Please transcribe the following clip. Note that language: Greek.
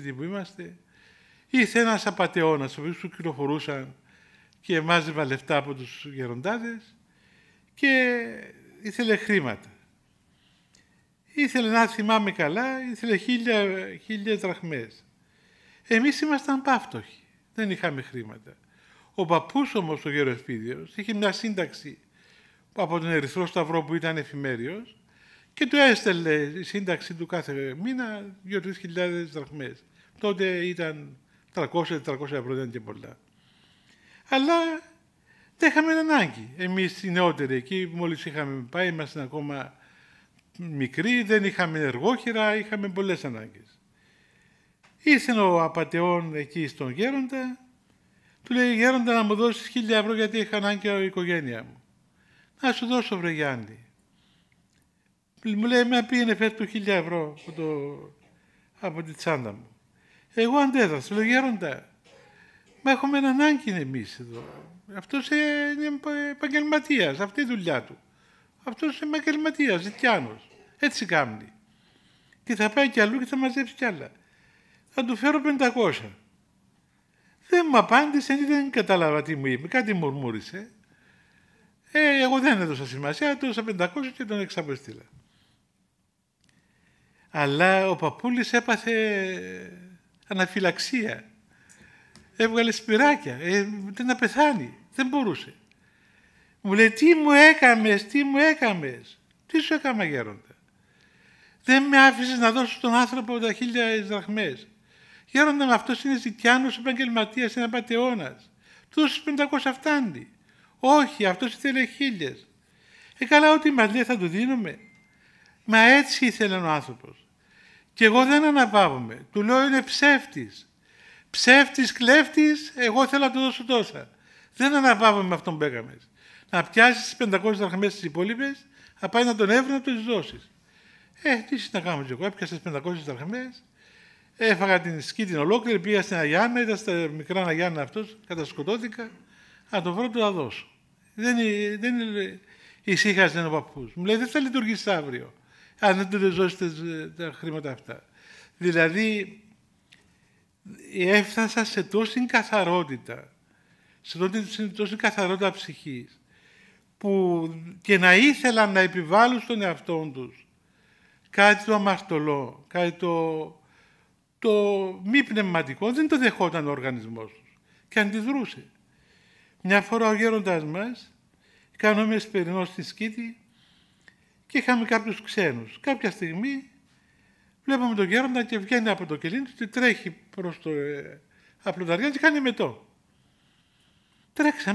σπίτι που είμαστε, ήρθε ένας απατεώνας, ο οποίος του κυκλοφορούσαν και μάζευα λεφτά από τους γεροντάδες και ήθελε χρήματα. Ήθελε, να θυμάμαι καλά, ήθελε 1.000 δραχμές. Εμείς ήμασταν πάυτοχοι, δεν είχαμε χρήματα. Ο παππούς όμως, ο Γεροεσπίδιος, είχε μια σύνταξη από τον Ερυθρό Σταυρό που ήταν εφημέριος και του έστελνε η σύνταξη του κάθε μήνα 2.000-3.000 δραχμές. Τότε ήταν 300-400 ευρώ, δεν ήταν και πολλά. Αλλά δεν είχαμε ανάγκη. Εμείς οι νεότεροι εκεί, μόλις είχαμε πάει, ήμασταν ακόμα μικροί, δεν είχαμε εργόχειρα, είχαμε πολλές ανάγκες. Ήρθε ο απατεών εκεί στον γέροντα, του λέει: «Γέροντα, να μου δώσεις 1.000 ευρώ γιατί είχα ανάγκη η οικογένειά μου». «Να σου δώσω, βρε Γιάννη». Μου λέει: «Με πήγαινε φέρ του 1.000 ευρώ από τη τσάντα μου». Εγώ αντέδρασα, λέω: «Γέροντα, μα έχουμε ανάγκη εμείς εδώ. Αυτός είναι επαγγελματίας, αυτή η δουλειά του. Αυτός είναι επαγγελματίας, ζητιάνος. Έτσι κάνει. Και θα πάει κι αλλού και θα μαζέψει κι άλλα. Θα του φέρω 500». Δεν μου απάντησε, δεν κατάλαβα τι μου είπε, κάτι μουρμούρισε. Εγώ δεν έδωσα σημασία, έδωσα 500 και τον εξαποστήλα. Αλλά ο παππούλης έπαθε αναφυλαξία. Έβγαλε σπυράκια, να πεθάνει, δεν μπορούσε. Μου λέει: «Τι μου έκαμες, τι μου έκαμες». «Τι σου έκαμα, γέροντα?» «Δεν με άφησες να δώσω στον άνθρωπο τα 1.000 δραχμές». «Γέροντα, με αυτός είναι ζητιάνος, επαγγελματίας, είναι απατεώνας. Του δώσεις 500 φτάνει». «Όχι, αυτός ήθελε 1.000». Καλά, ό,τι μας λέει θα του δίνουμε». Μα έτσι ήθελε ο άνθρωπος. Και εγώ δεν αναπαύομαι. Του λέω: «Είναι ψεύτης. Ψεύτης, κλέφτης, εγώ θέλω να του δώσω τόσα». Δεν αναπαύομαι με αυτόν που έκαμες. Να πιάσεις τις 500 δραχμές τις υπόλοιπες, να πάει να τον έβρει να του τις δώσεις. Τι να κάνω κι εγώ, έπιασα τις 500 δραχμές, έφαγα την σκήτη ολόκληρη, πήγα στην Αγιάννα, είδα στα μικρά Αγιάννα αυτός, κατασκοτώθηκα, να τον βρω, του τα δώσω. Δεν ησύχασε ο παππούς. Μου λέει: «Δεν θα λειτουργήσει αύριο, αν δεν του δώσετε τα χρήματα αυτά». Δηλαδή, έφτασα σε τόση καθαρότητα, σε τόση καθαρότητα ψυχής, που και να ήθελαν να επιβάλλουν στον εαυτό τους κάτι το αμαρτωλό, κάτι το μη πνευματικό, δεν το δεχόταν ο οργανισμός τους και αντιδρούσε. Μια φορά ο γέροντάς μας, κάναμε εσπερινό στη σκήτη και είχαμε κάποιους ξένους. Κάποια στιγμή βλέπαμε τον γέροντα και βγαίνει από το κελί του και τρέχει προς το απλοταριά και κάνει μετό. Τρέξαμε.